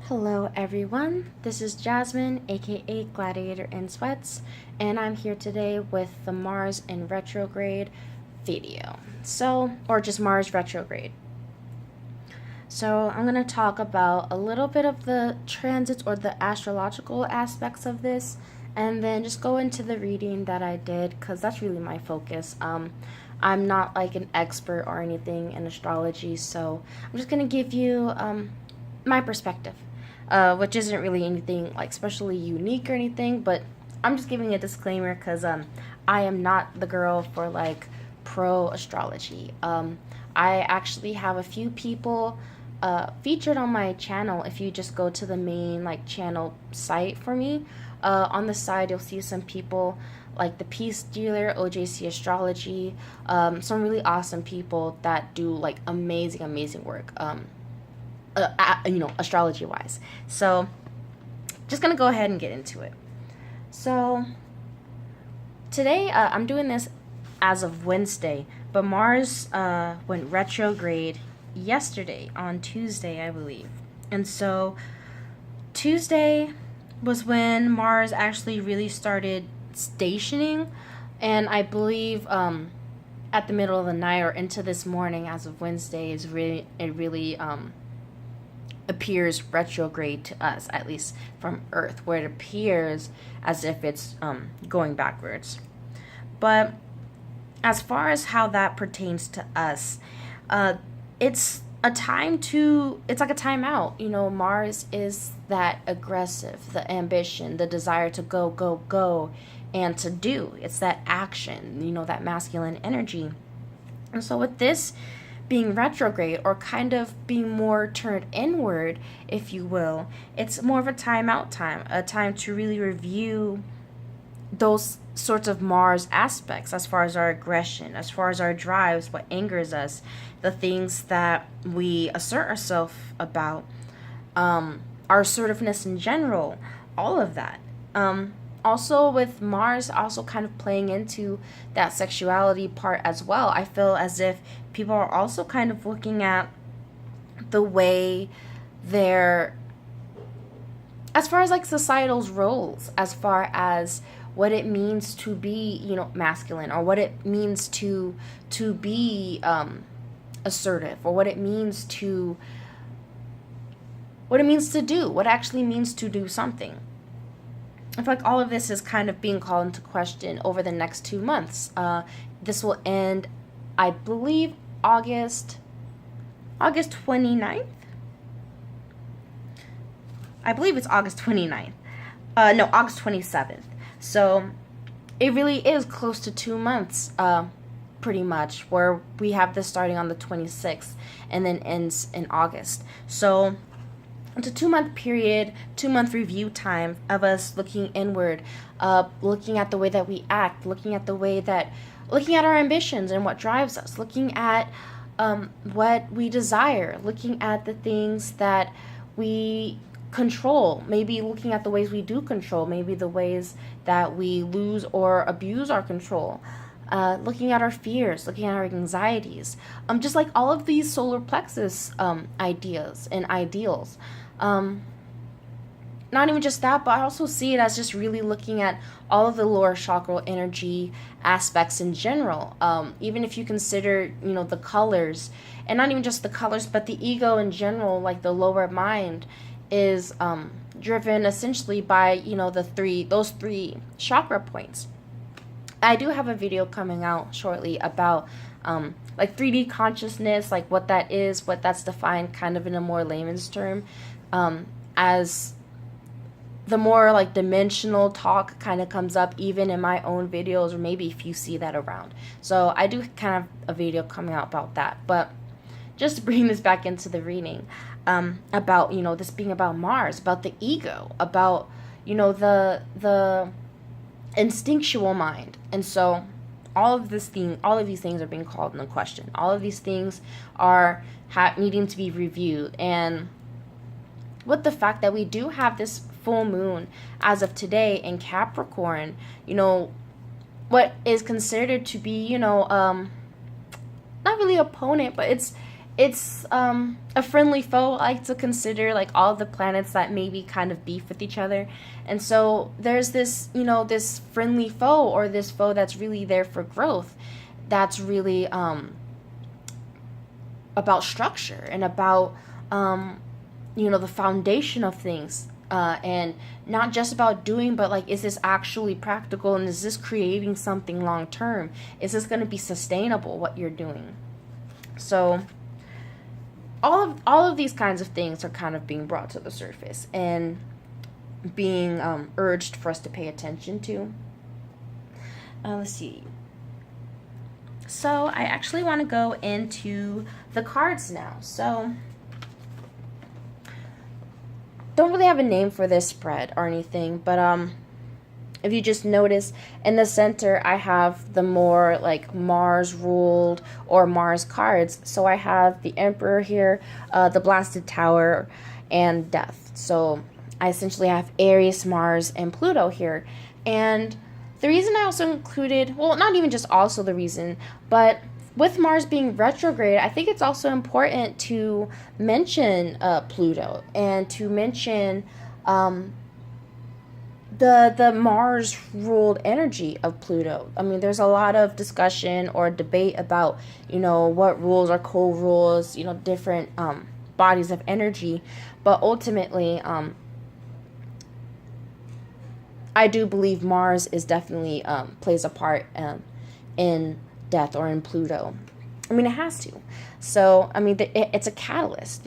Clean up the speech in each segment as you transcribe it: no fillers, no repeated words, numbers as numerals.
Hello everyone, this is Jasmine, aka Gladiator in Sweats, and I'm here today with the Mars in retrograde video. Or just Mars retrograde. So I'm going to talk about a little bit of the transits or the astrological aspects of this, and then just go into the reading that I did, because that's really my focus. I'm not like an expert or anything in astrology, so I'm just going to give you my perspective. Which isn't really anything like especially unique or anything, but I'm just giving a disclaimer because I am not the girl for like pro astrology. I actually have a few people featured on my channel. If you just go to the main like channel site for me, on the side you'll see some people like the Peace Dealer, OJC Astrology, some really awesome people that do like amazing work. Astrology wise. So just gonna go ahead and get into it. So today I'm doing this as of Wednesday, but Mars went retrograde yesterday on Tuesday, I believe. And so Tuesday was when Mars actually really started stationing, and I believe at the middle of the night or into this morning as of Wednesday is really appears retrograde to us, at least from Earth, where it appears as if it's going backwards. But as far as how that pertains to us, it's like a timeout. Mars is that aggressive, the ambition, the desire to go, and to do. It's that action, that masculine energy. And so with this being retrograde, or kind of being more turned inward, if you will, it's more of a timeout time, a time to really review those sorts of Mars aspects, as far as our aggression, as far as our drives, what angers us, the things that we assert ourselves about, our assertiveness in general, all of that. Also with Mars also kind of playing into that sexuality part as well, I feel as if people are also kind of looking at the way they're, as far as like societal's roles, as far as what it means to be, masculine, or what it means to be assertive, or what it means to do, what actually means to do something. I feel like all of this is kind of being called into question over the next 2 months. This will end, I believe, August 29th? I believe it's August 29th. No, August 27th. So it really is close to 2 months, pretty much, where we have this starting on the 26th and then ends in August. So it's a 2-month period, 2-month review time of us looking inward, looking at the way that we act, looking at our ambitions and what drives us, looking at what we desire, looking at the things that we control, maybe looking at the ways we do control, maybe the ways that we lose or abuse our control, looking at our fears, looking at our anxieties, just like all of these solar plexus ideas and ideals. Not even just that, but I also see it as just really looking at all of the lower chakral energy aspects in general. Even if you consider, the colors, and not even just the colors, but the ego in general, like the lower mind is driven essentially by, those three chakra points. I do have a video coming out shortly about like 3D consciousness, like what that is, what that's defined kind of in a more layman's term, as the more like dimensional talk kind of comes up even in my own videos, or maybe if you see that around. So I do kind of a video coming out about that. But just to bring this back into the reading, about, this being about Mars, about the ego, about, the instinctual mind. And so all of these things are being called into question. All of these things are needing to be reviewed. And with the fact that we do have this full moon as of today in Capricorn, what is considered to be, not really opponent, but it's a friendly foe. I like to consider like all the planets that maybe kind of beef with each other. And so there's this, this friendly foe, or this foe that's really there for growth, that's really about structure and about the foundation of things, and not just about doing, but like, is this actually practical, and is this creating something long term? Is this going to be sustainable, what you're doing? So all of these kinds of things are kind of being brought to the surface and being urged for us to pay attention to. Let's see. So I actually want to go into the cards now. So don't really have a name for this spread or anything, but if you just notice, in the center I have the more like Mars ruled or Mars cards. So I have the Emperor here, the Blasted Tower, and Death. So I essentially have Aries, Mars, and Pluto here. And the reason I also included, well, not even just also the reason, but with Mars being retrograde, I think it's also important to mention Pluto, and to mention the Mars ruled energy of Pluto. I mean, there's a lot of discussion or debate about, what rules are co-rules, different bodies of energy. But ultimately, I do believe Mars is definitely plays a part in Death or in Pluto. I mean, it has to. So, I mean, it's a catalyst.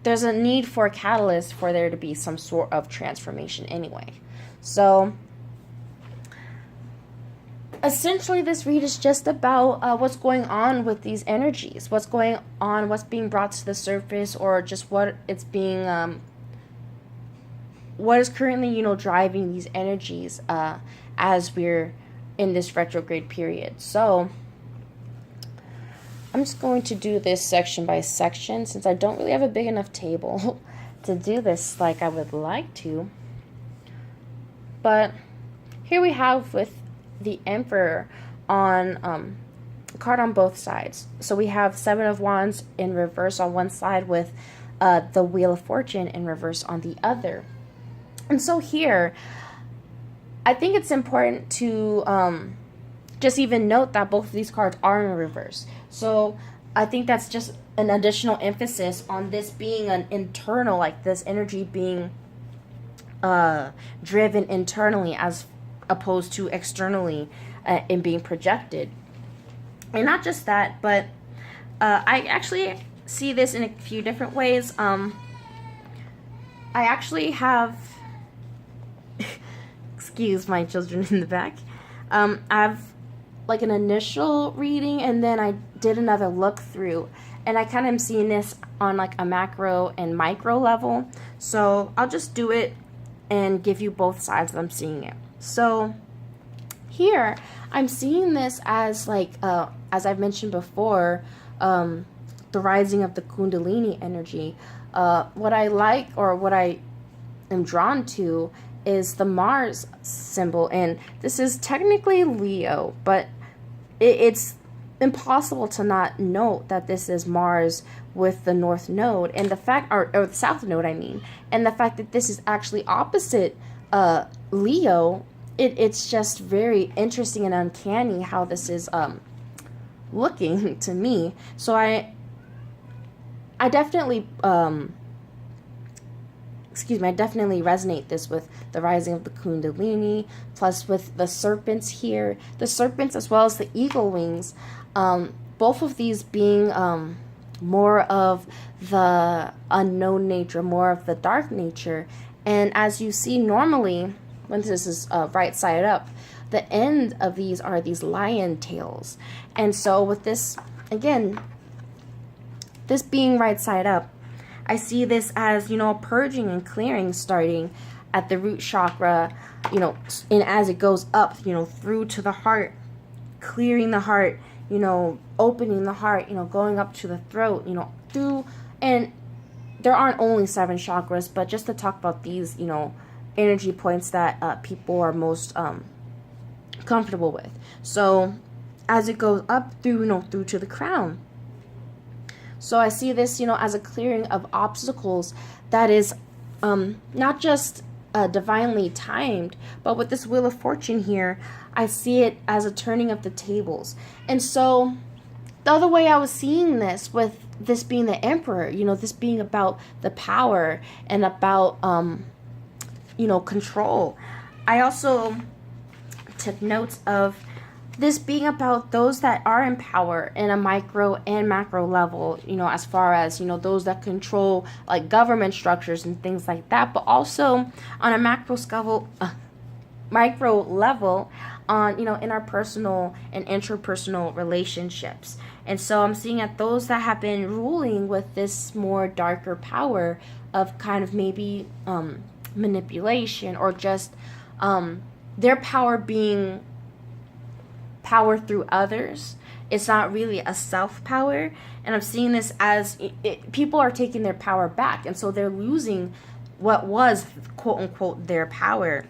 There's a need for a catalyst for there to be some sort of transformation anyway. So, essentially, this read is just about what's going on with these energies, what's going on, what's being brought to the surface, or just what it's being, what is currently, driving these energies as we're in this retrograde period. So I'm just going to do this section by section, since I don't really have a big enough table to do this like I would like to. But here we have with the Emperor on a card on both sides. So we have Seven of Wands in reverse on one side, with the Wheel of Fortune in reverse on the other. And so here, I think it's important to just even note that both of these cards are in reverse. So I think that's just an additional emphasis on this being an internal, like this energy being driven internally as opposed to externally and being projected. And not just that, but I actually see this in a few different ways. I actually have... excuse my children in the back. I have like an initial reading, and then I did another look through, and I kind of am seeing this on like a macro and micro level. So I'll just do it and give you both sides of I'm seeing it. So here I'm seeing this as like as I've mentioned before, the rising of the Kundalini energy. What I like, or what I am drawn to, is the Mars symbol, and this is technically Leo, but it's impossible to not note that this is Mars with the North Node, and the fact, or the South Node, I mean, and the fact that this is actually opposite Leo, it's just very interesting and uncanny how this is looking to me. So I definitely I definitely resonate this with the rising of the Kundalini, plus with the serpents here. The serpents as well as the eagle wings, both of these being more of the unknown nature, more of the dark nature. And as you see normally, when this is right side up, the end of these are these lion tails. And so with this, again, this being right side up, I see this as, purging and clearing starting at the root chakra, and as it goes up, through to the heart, clearing the heart, opening the heart, going up to the throat, through, and there aren't only 7 chakras, but just to talk about these, energy points that people are most comfortable with. So as it goes up through, through to the crown. So I see this, as a clearing of obstacles that is not just divinely timed, but with this Wheel of Fortune here, I see it as a turning of the tables. And so the other way I was seeing this, with this being the Emperor, this being about the power and about, control. I also took notes of this being about those that are in power in a micro and macro level, as far as, those that control like government structures and things like that, but also on a micro level on, in our personal and interpersonal relationships. And so I'm seeing at those that have been ruling with this more darker power of kind of maybe manipulation, or just their power being power through others. It's not really a self-power. And I'm seeing this as people are taking their power back. And so they're losing what was, quote unquote, their power.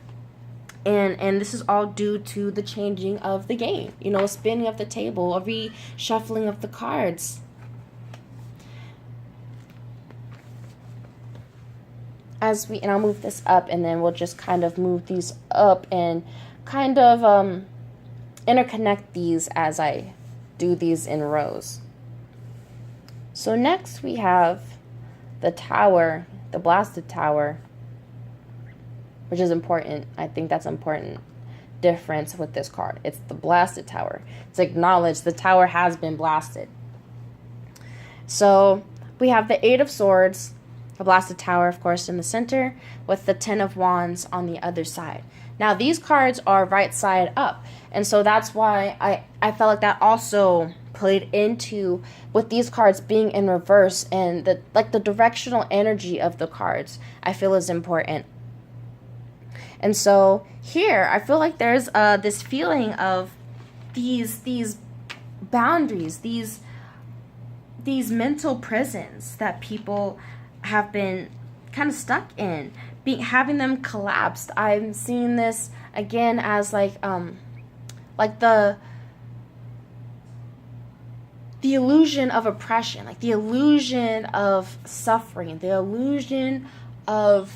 And this is all due to the changing of the game, a spinning of the table, a reshuffling of the cards. And I'll move this up, and then we'll just kind of move these up and kind of interconnect these as I do these in rows. So next we have the Tower, the Blasted Tower, which is important. I think that's an important difference with this card. It's the Blasted Tower. It's acknowledged the tower has been blasted. So we have the Eight of Swords, the Blasted Tower, of course, in the center, with the Ten of Wands on the other side. Now, these cards are right side up, and so that's why I felt like that also played into with these cards being in reverse, and the directional energy of the cards I feel is important. And so here I feel like there's this feeling of these boundaries, these mental prisons that people have been kind of stuck in, having them collapsed. I'm seeing this again as like the illusion of oppression, like the illusion of suffering, the illusion of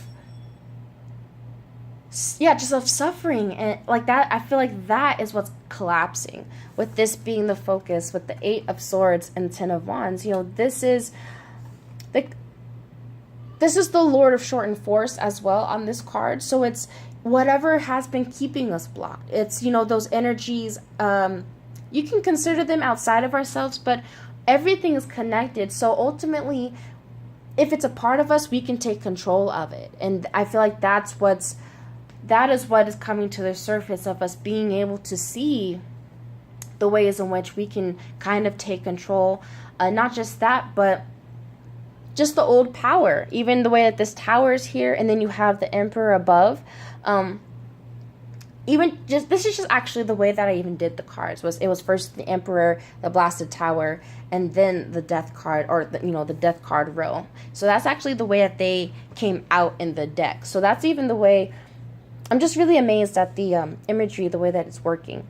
just of suffering, and like that. I feel like that is what's collapsing, with this being the focus, with the Eight of Swords and Ten of Wands. This is the Lord of Shortened Force as well on this card. So it's whatever has been keeping us blocked. It's, those energies, you can consider them outside of ourselves, but everything is connected. So ultimately, if it's a part of us, we can take control of it. And I feel like that is what is coming to the surface of us being able to see the ways in which we can kind of take control. Not just that, but just the old power. Even the way that this tower is here, and then you have the Emperor above. This is just actually the way that I even did the cards. It was first the Emperor, the Blasted Tower, and then the Death card, or the Death card row. So that's actually the way that they came out in the deck. So that's even the way. I'm just really amazed at the imagery, the way that it's working.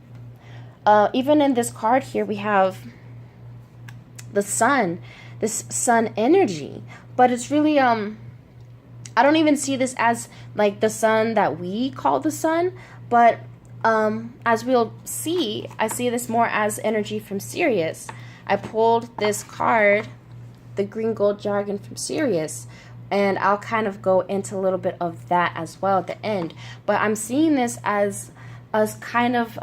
Even in this card here, we have the sun, this sun energy, but it's really I don't even see this as like the sun that we call the sun, but as we'll see, I see this more as energy from Sirius. I pulled this card, the Green Gold Dragon from Sirius, and I'll kind of go into a little bit of that as well at the end. But I'm seeing this as kind of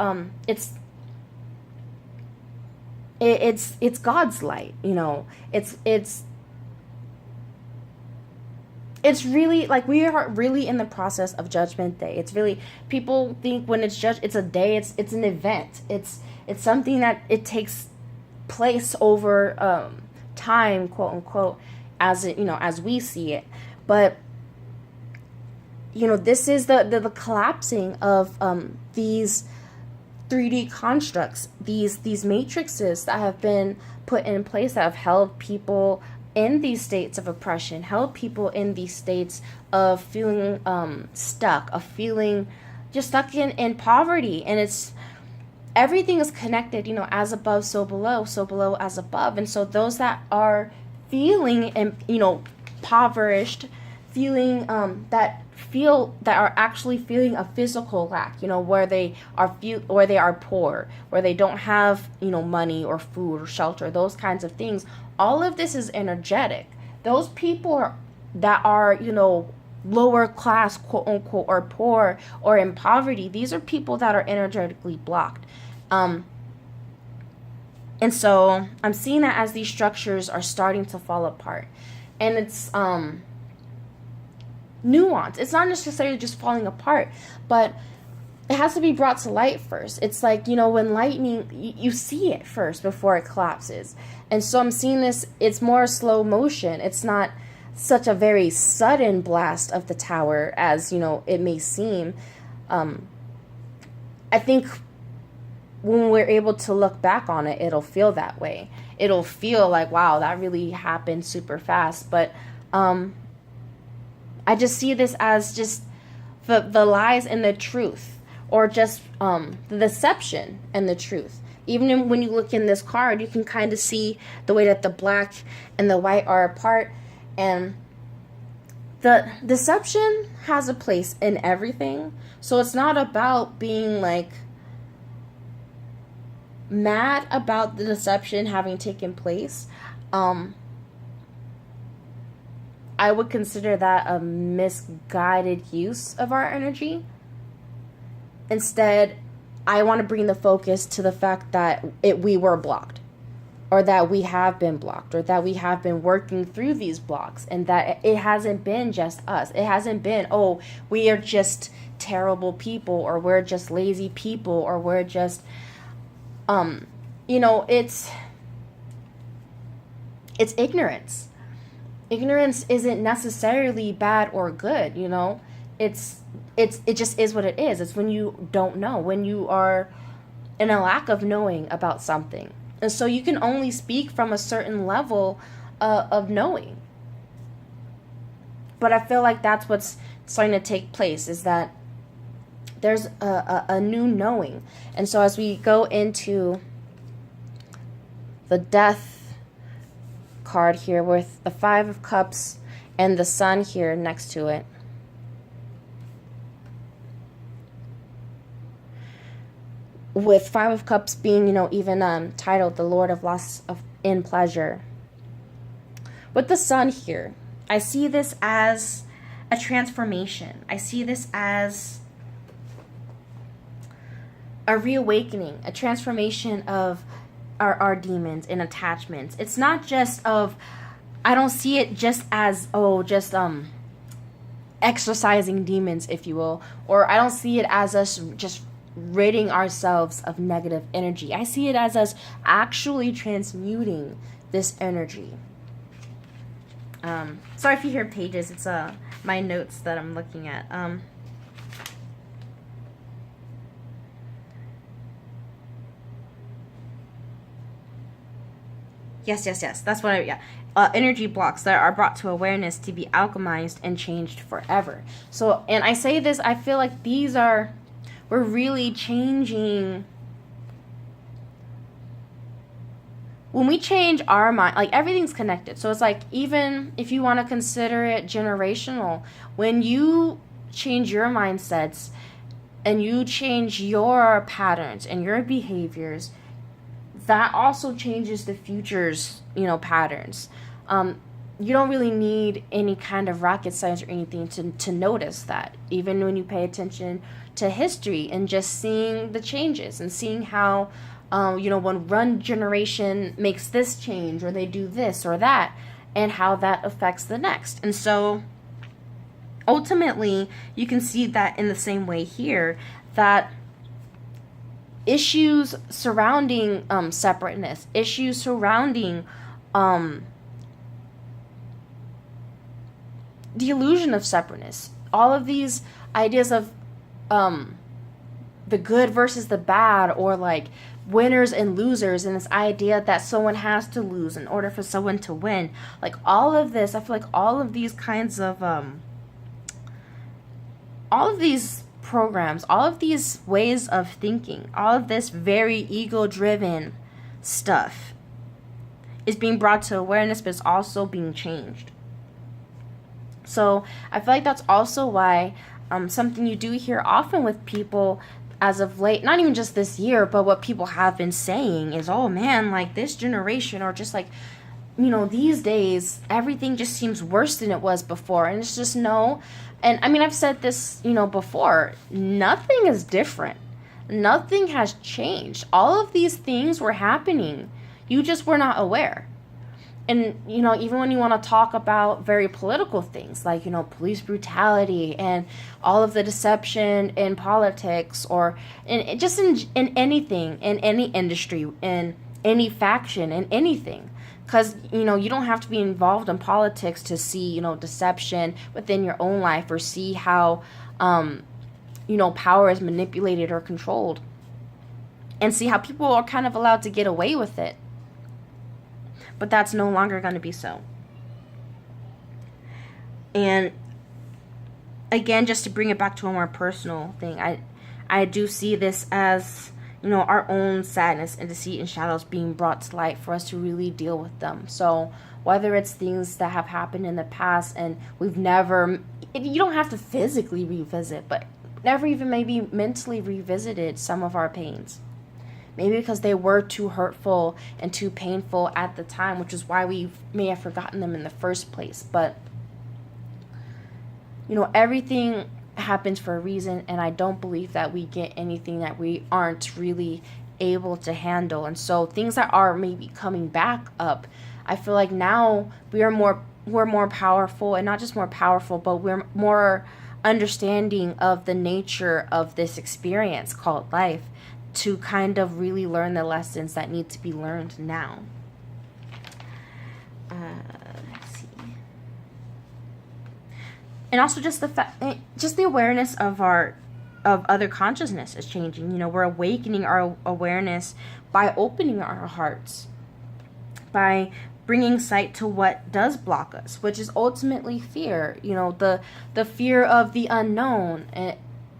it's God's light, It's really like we are really in the process of Judgment Day. It's really, people think when it's it's a day, it's an event. It's something that it takes place over time, quote unquote, as it, as we see it. But this is the collapsing of these 3D constructs, these matrices that have been put in place that have held people in these states of oppression, held people in these states of feeling stuck, of feeling just stuck in poverty. And it's everything is connected, as above, so below as above. And so those that are feeling, and impoverished, feeling that are actually feeling a physical lack, where they are poor, where they don't have money or food or shelter, those kinds of things. All of this is energetic. Those people that are lower class, quote unquote, or poor or in poverty, these are people that are energetically blocked. And so I'm seeing that as these structures are starting to fall apart. And it's nuance. It's not necessarily just falling apart, but it has to be brought to light first. It's like, when lightning, you see it first before it collapses. And so I'm seeing this, it's more slow motion. It's not such a very sudden blast of the tower as, it may seem. I think when we're able to look back on it, it'll feel that way. It'll feel like, wow, that really happened super fast. But I just see this as just the lies and the truth, or just the deception and the truth. Even when you look in this card, you can kind of see the way that the black and the white are apart. And the deception has a place in everything. So it's not about being like mad about the deception having taken place. I would consider that a misguided use of our energy. Instead, I want to bring the focus to the fact that we were blocked, or that we have been blocked, or that we have been working through these blocks, and that it hasn't been just us. It hasn't been, oh, we are just terrible people, or we're just lazy people, or we're just, it's ignorance. Ignorance isn't necessarily bad or good, it just is what it is. It's when you don't know, when you are in a lack of knowing about something. And so you can only speak from a certain level of knowing. But I feel like that's what's starting to take place, is that there's a new knowing. And so as we go into the Death card here with the Five of Cups and the Sun here next to it, with Five of Cups being, even titled the Lord of Loss in Pleasure. With the Sun here, I see this as a transformation. I see this as a reawakening, a transformation of our demons and attachments. It's not just I don't see it just as, exercising demons, if you will, or I don't see it as us just ridding ourselves of negative energy. I see it as us actually transmuting this energy. Sorry if you hear pages, it's my notes that I'm looking at. Yes, that's what energy blocks that are brought to awareness to be alchemized and changed forever. So, and I say this, I feel like we're really changing. When we change our mind, like, everything's connected. So it's like, even if you want to consider it generational, when you change your mindsets and you change your patterns and your behaviors, that also changes the future's, patterns. You don't really need any kind of rocket science or anything to notice that. Even when you pay attention to history and just seeing the changes and seeing how, when one generation makes this change or they do this or that, and how that affects the next. And so ultimately, you can see that in the same way here, that issues surrounding separateness, issues surrounding the illusion of separateness, all of these ideas of the good versus the bad, or like winners and losers, and this idea that someone has to lose in order for someone to win, like all of this, I feel like all of these kinds of all of these programs, all of these ways of thinking, all of this very ego-driven stuff is being brought to awareness, but it's also being changed. So I feel like that's also why something you do hear often with people as of late, not even just this year, but what people have been saying is, oh man, like this generation, or just like, these days, everything just seems worse than it was before. And it's just no. And I mean, I've said this, before, nothing is different. Nothing has changed. All of these things were happening. You just were not aware. And, even when you want to talk about very political things like, police brutality and all of the deception in politics, or in anything, in any industry, in any faction, in anything. Because, you don't have to be involved in politics to see, deception within your own life, or see how, power is manipulated or controlled. And see how people are kind of allowed to get away with it. But that's no longer going to be so. And again, just to bring it back to a more personal thing, I do see this as, our own sadness and deceit and shadows being brought to light for us to really deal with them. So whether it's things that have happened in the past and we've never, you don't have to physically revisit, but never even maybe mentally revisited some of our pains. Maybe because they were too hurtful and too painful at the time, which is why we may have forgotten them in the first place. But, everything happens for a reason, and I don't believe that we get anything that we aren't really able to handle. And so things that are maybe coming back up, I feel like now we're more powerful, and not just more powerful, but we're more understanding of the nature of this experience called life, to kind of really learn the lessons that need to be learned now. Let's see. And also just the awareness of other consciousness is changing. We're awakening our awareness by opening our hearts, by bringing sight to what does block us, which is ultimately fear. The fear of the unknown,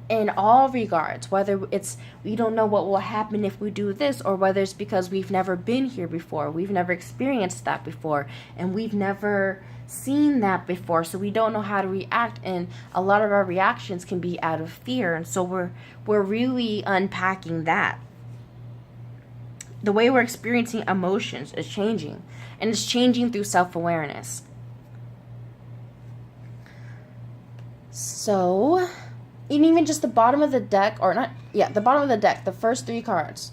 in all regards, whether it's we don't know what will happen if we do this, or whether it's because we've never been here before, we've never experienced that before, and we've never seen that before, so we don't know how to react, and a lot of our reactions can be out of fear. And so we're really unpacking that. The way we're experiencing emotions is changing, and it's changing through self-awareness. So, and even just the bottom of the deck, the bottom of the deck, the first 3 cards.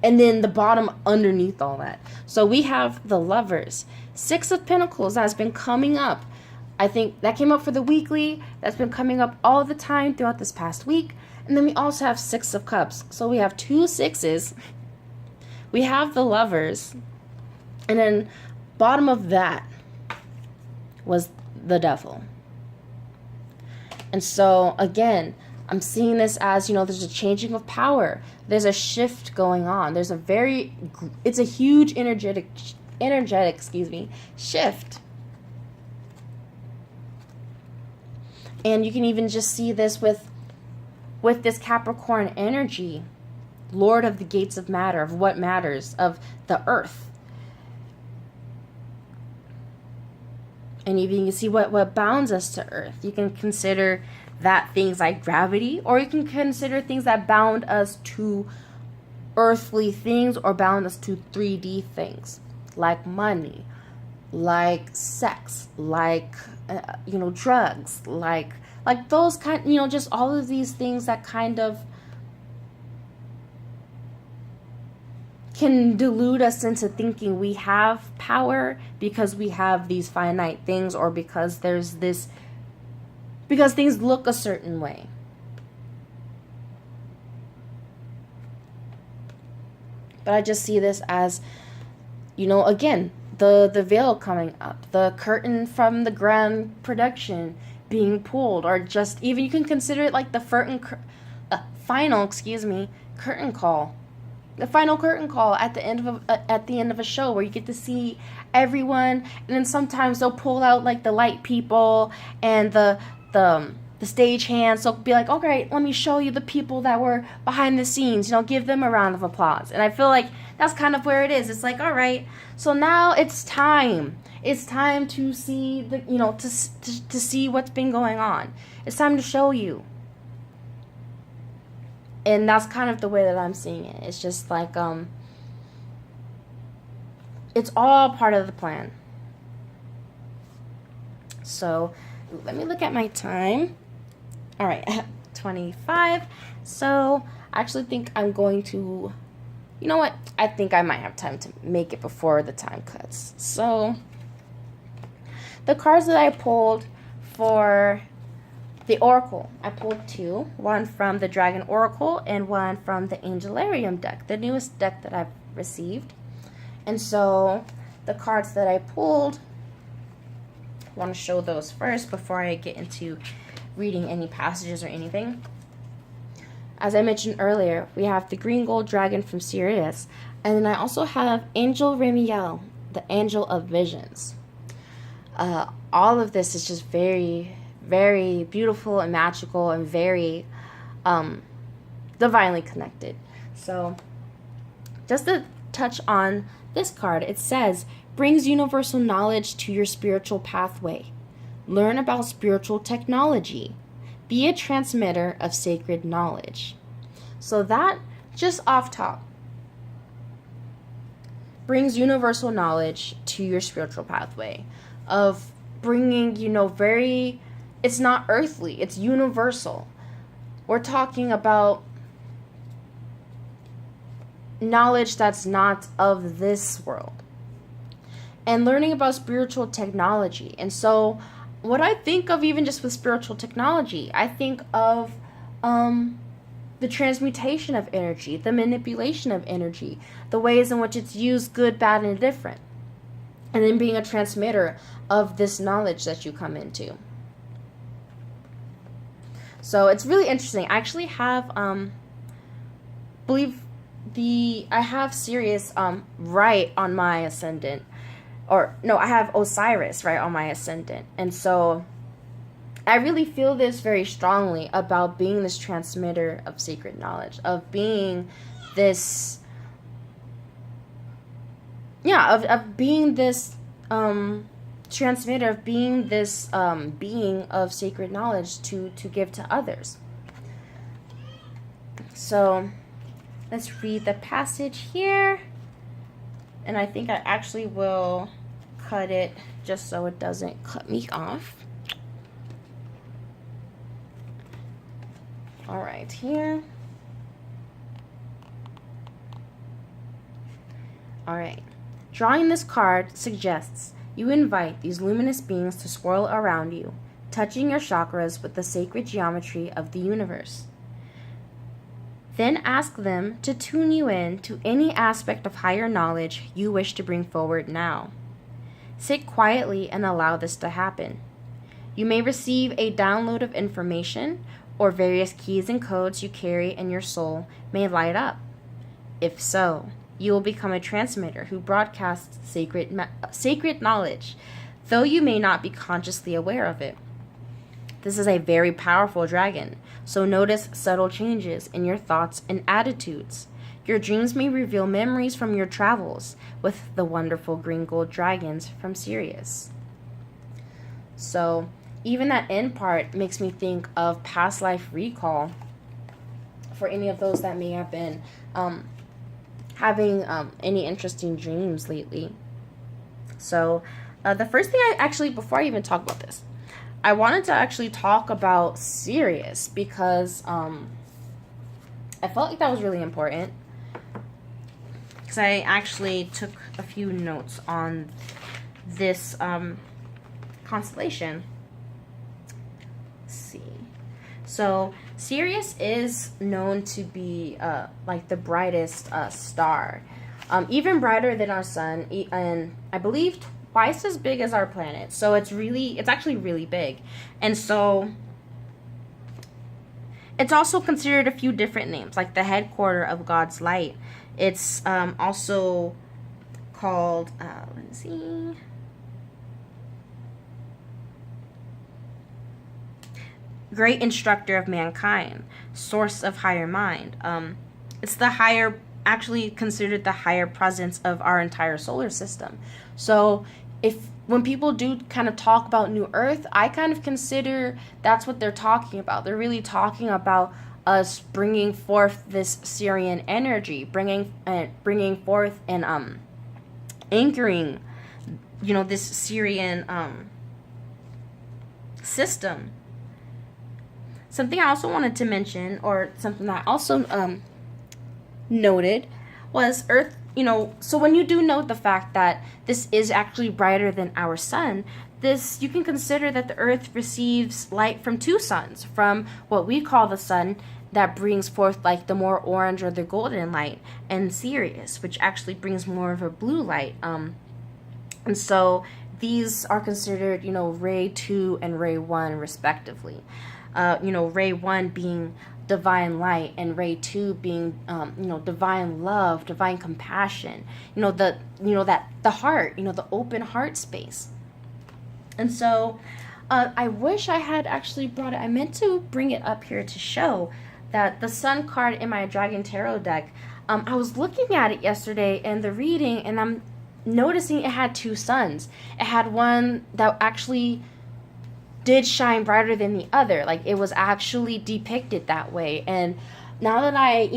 And then the bottom underneath all that. So we have the Lovers. 6 of Pentacles has been coming up. I think that came up for the weekly. That's been coming up all the time throughout this past week. And then we also have 6 of Cups. So we have 2 6s. We have the Lovers. And then bottom of that was the Devil. And so, again, I'm seeing this as, there's a changing of power. There's a shift going on. It's a huge energetic, shift. And you can even just see this with this Capricorn energy, Lord of the gates of matter, of what matters, of the earth. And even you can see what bounds us to earth. You can consider that things like gravity, or you can consider things that bound us to earthly things, or bound us to 3D things, like money, like sex, like, drugs, like those kind, just all of these things that kind of can delude us into thinking we have power because we have these finite things, or because because things look a certain way. But I just see this as, again, the veil coming up, the curtain from the grand production being pulled, or just even you can consider it like the final curtain call. The final curtain call at the end of a show, where you get to see everyone, and then sometimes they'll pull out like the light people and the the stagehands. So be like, okay, let me show you the people that were behind the scenes. Give them a round of applause. And I feel like that's kind of where it is. It's like, all right, so now it's time. It's time to see to see what's been going on. It's time to show you. And that's kind of the way that I'm seeing it. It's just like, it's all part of the plan. So let me look at my time. All right, 25. So I actually think I'm going to, you know what? I think I might have time to make it before the time cuts. So the cards that I pulled for the Oracle, I pulled two. One from the Dragon Oracle and one from the Angelarium deck, the newest deck that I've received. And so the cards that I pulled, I want to show those first before I get into reading any passages or anything. As I mentioned earlier, we have the Green Gold Dragon from Sirius, and then I also have Angel Ramiel, the Angel of Visions. All of this is just very, very beautiful and magical and very divinely connected. So just to touch on this card, it says, brings universal knowledge to your spiritual pathway. Learn about spiritual technology. Be a transmitter of sacred knowledge. So that, just off top, brings universal knowledge to your spiritual pathway. Of bringing, it's not earthly, it's universal. We're talking about knowledge that's not of this world. And learning about spiritual technology. And so what I think of even just with spiritual technology, I think of the transmutation of energy, the manipulation of energy, the ways in which it's used, good, bad, and indifferent. And then being a transmitter of this knowledge that you come into. So it's really interesting. I actually have, I have Sirius right on my ascendant. Or, no, I have Osiris right on my ascendant. And so I really feel this very strongly about being this transmitter of sacred knowledge, of being this, of being this transmitter, of being this being of sacred knowledge to give to others. So let's read the passage here. And I think I actually will cut it just so it doesn't cut me off. All right, here. All right. Drawing this card suggests you invite these luminous beings to swirl around you, touching your chakras with the sacred geometry of the universe. Then ask them to tune you in to any aspect of higher knowledge you wish to bring forward now. Sit quietly and allow this to happen. You may receive a download of information, or various keys and codes you carry in your soul may light up. If so, you will become a transmitter who broadcasts sacred knowledge, though you may not be consciously aware of it. This is a very powerful dragon, so notice subtle changes in your thoughts and attitudes. Your dreams may reveal memories from your travels with the wonderful green gold dragons from Sirius. So even that end part makes me think of past life recall for any of those that may have been having any interesting dreams lately. So the first thing before I even talk about this, I wanted to actually talk about Sirius because I felt like that was really important. Because I actually took a few notes on this constellation. Let's see. So Sirius is known to be like the brightest star, even brighter than our sun, and I believe twice as big as our planet. So it's actually really big, and so it's also considered a few different names, like the headquarter of God's light. It's also called let's see. great instructor of mankind, source of higher mind. It's the higher, actually considered the higher presence of our entire solar system. So when people do kind of talk about New Earth, I kind of consider that's what they're talking about. They're really talking about us bringing forth this Syrian energy, bringing forth and anchoring, this Syrian system. Something I also wanted to mention, or something that I also noted, was Earth. So when you do note the fact that this is actually brighter than our sun, you can consider that the Earth receives light from two suns, from what we call the sun that brings forth like the more orange or the golden light, and Sirius, which actually brings more of a blue light. And so these are considered, ray 2 and ray 1 respectively. Ray 1 being divine light, and ray 2 being divine love, divine compassion, the heart, the open heart space. And so I wish I had actually brought it. I meant to bring it up here to show that the sun card in my Dragon Tarot deck, I was looking at it yesterday in the reading, and I'm noticing it had two suns. It had one that actually did shine brighter than the other. Like, it was actually depicted that way. And now that I,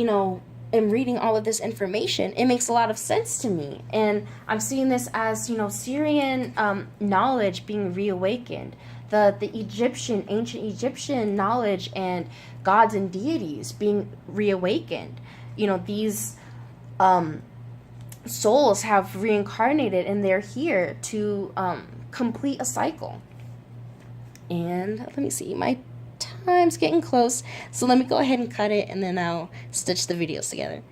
am reading all of this information, it makes a lot of sense to me. And I'm seeing this as, Syrian knowledge being reawakened. The ancient Egyptian knowledge and gods and deities being reawakened. These souls have reincarnated, and they're here to complete a cycle. And let me see, my time's getting close, so let me go ahead and cut it, and then I'll stitch the videos together.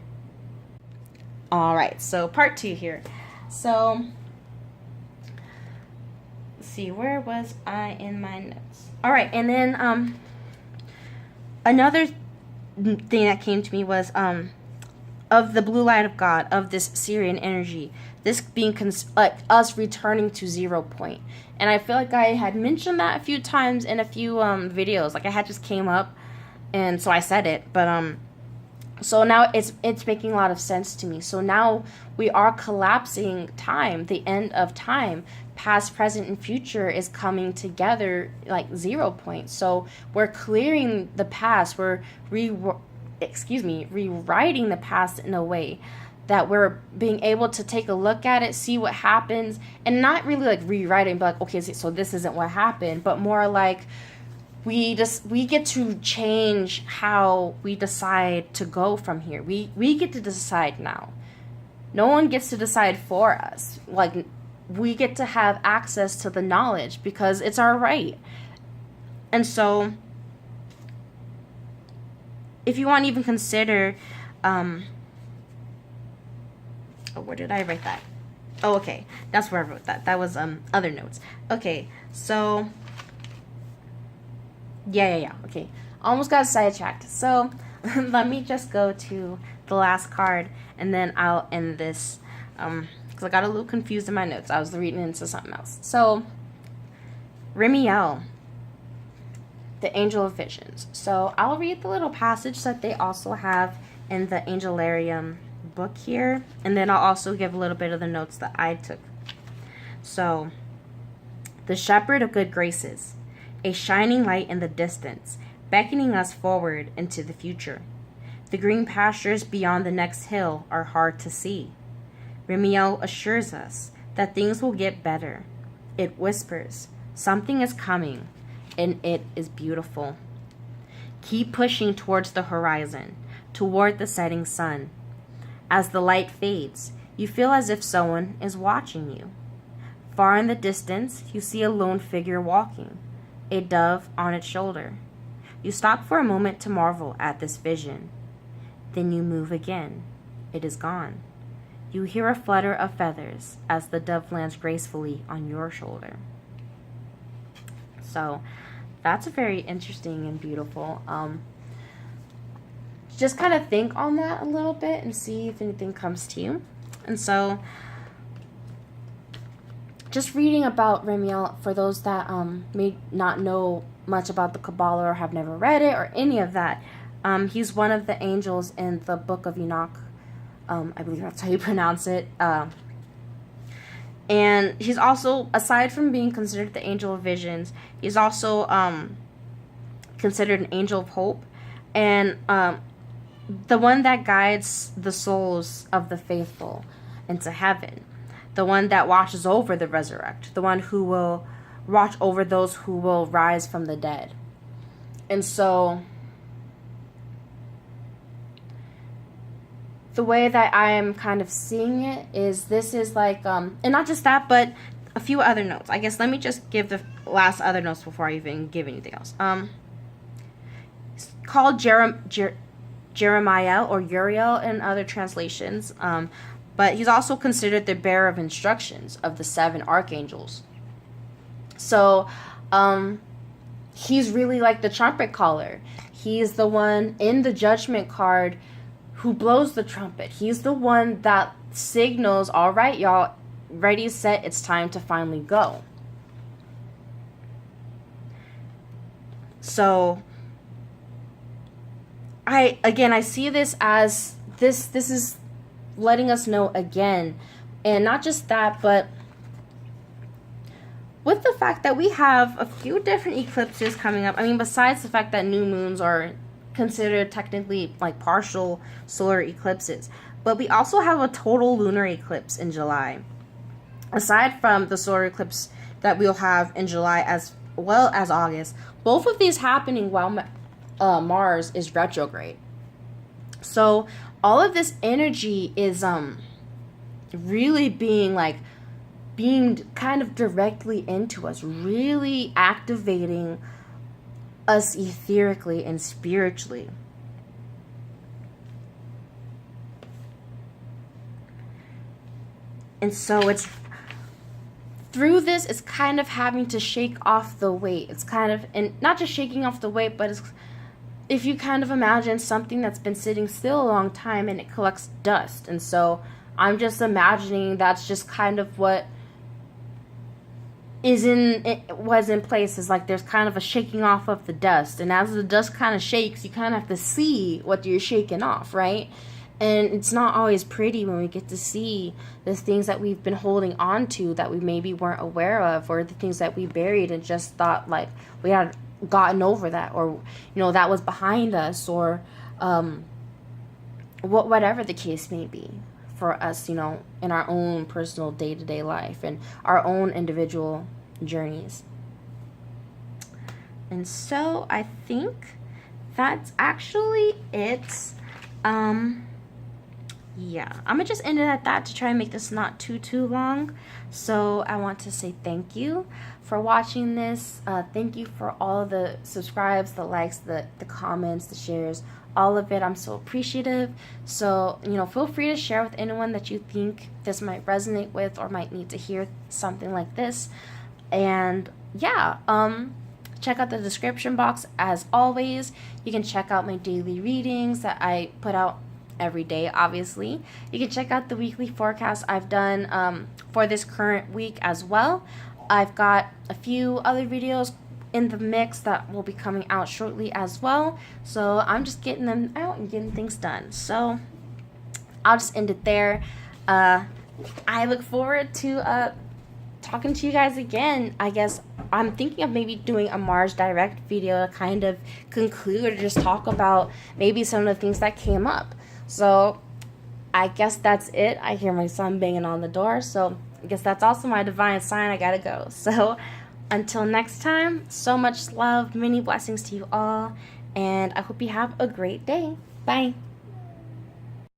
Alright, so part 2 here. So, let's see, where was I in my notes? Alright, and then another thing that came to me was of the blue light of God, of this Syrian energy, this being like us returning to 0 point. And I feel like I had mentioned that a few times in a few videos. Like, I had just came up, and so I said it. But so now it's making a lot of sense to me. So now we are collapsing time. The end of time, past, present, and future, is coming together like 0 point. So we're clearing the past. We're rewriting the past in a way that we're being able to take a look at it, see what happens, and not really like rewriting, but like, okay, so this isn't what happened, but more like we get to change how we decide to go from here. We get to decide now. No one gets to decide for us. Like, we get to have access to the knowledge because it's our right. And so if you want to even consider, where did I write that? Oh, okay. That's where I wrote that. That was other notes. Okay, so yeah. Okay, almost got sidetracked. So let me just go to the last card, and then I'll end this because I got a little confused in my notes. I was reading into something else. So Remiel, the Angel of Visions. So I'll read the little passage that they also have in the Angelarium book here, and then I'll also give a little bit of the notes that I took. So, the shepherd of good graces, a shining light in the distance, beckoning us forward into the future. The green pastures beyond the next hill are hard to see. Remiel assures us that things will get better. It whispers, something is coming, and it is beautiful. Keep pushing towards the horizon, toward the setting sun. As the light fades, you feel as if someone is watching you. Far in the distance, you see a lone figure walking, a dove on its shoulder. You stop for a moment to marvel at this vision. Then you move again. It is gone. You hear a flutter of feathers as the dove lands gracefully on your shoulder. So, that's very interesting and beautiful. Just kind of think on that a little bit and see if anything comes to you. And so just reading about Ramiel, for those that may not know much about the Kabbalah or have never read it or any of that, he's one of the angels in the Book of Enoch. I believe that's how you pronounce it. And he's also, aside from being considered the angel of visions, he's also considered an angel of hope, and the one that guides the souls of the faithful into heaven, the one that watches over the resurrect, the one who will watch over those who will rise from the dead. And so the way that I am kind of seeing it is, this is like, and not just that, but a few other notes. I guess let me just give the last other notes before I even give anything else. It's called Jeremiah or Uriel in other translations, but he's also considered the bearer of instructions of the 7 archangels. So he's really like the trumpet caller. He's the one in the judgment card who blows the trumpet. He's the one that signals, all right, y'all, ready, set, it's time to finally go. So I see this as this is letting us know again, and not just that, but with the fact that we have a few different eclipses coming up. I mean, besides the fact that new moons are considered technically like partial solar eclipses, but we also have a total lunar eclipse in July, aside from the solar eclipse that we'll have in July as well as August. Both of these happening while Mars is retrograde. So all of this energy is really being kind of directly into us, really activating us etherically and spiritually. And so it's through this, it's kind of having to shake off the weight. It's kind of, and not just shaking off the weight, but it's, if you kind of imagine something that's been sitting still a long time and it collects dust. And so I'm just imagining that's just kind of what was in place, is like there's kind of a shaking off of the dust, and as the dust kind of shakes, you kind of have to see what you're shaking off, right? And it's not always pretty when we get to see the things that we've been holding on to that we maybe weren't aware of, or the things that we buried and just thought like we had gotten over that, or that was behind us, or whatever the case may be for us, in our own personal day-to-day life and our own individual journeys. And so I think that's actually it. Yeah, I'm gonna just end it at that to try and make this not too long. So I want to say thank you for watching this. Thank you for all the subscribes, the likes, the comments, the shares, all of it. I'm so appreciative. So, feel free to share with anyone that you think this might resonate with or might need to hear something like this. And yeah, check out the description box as always. You can check out my daily readings that I put out every day, obviously. You can check out the weekly forecast I've done for this current week as well. I've got a few other videos in the mix that will be coming out shortly as well. So I'm just getting them out and getting things done. So I'll just end it there. I look forward to talking to you guys again. I guess I'm thinking of maybe doing a Mars Direct video to kind of conclude or just talk about maybe some of the things that came up. So I guess that's it. I hear my son banging on the door, so I guess that's also my divine sign. I gotta go. So until next time, so much love, many blessings to you all, and I hope you have a great day. Bye.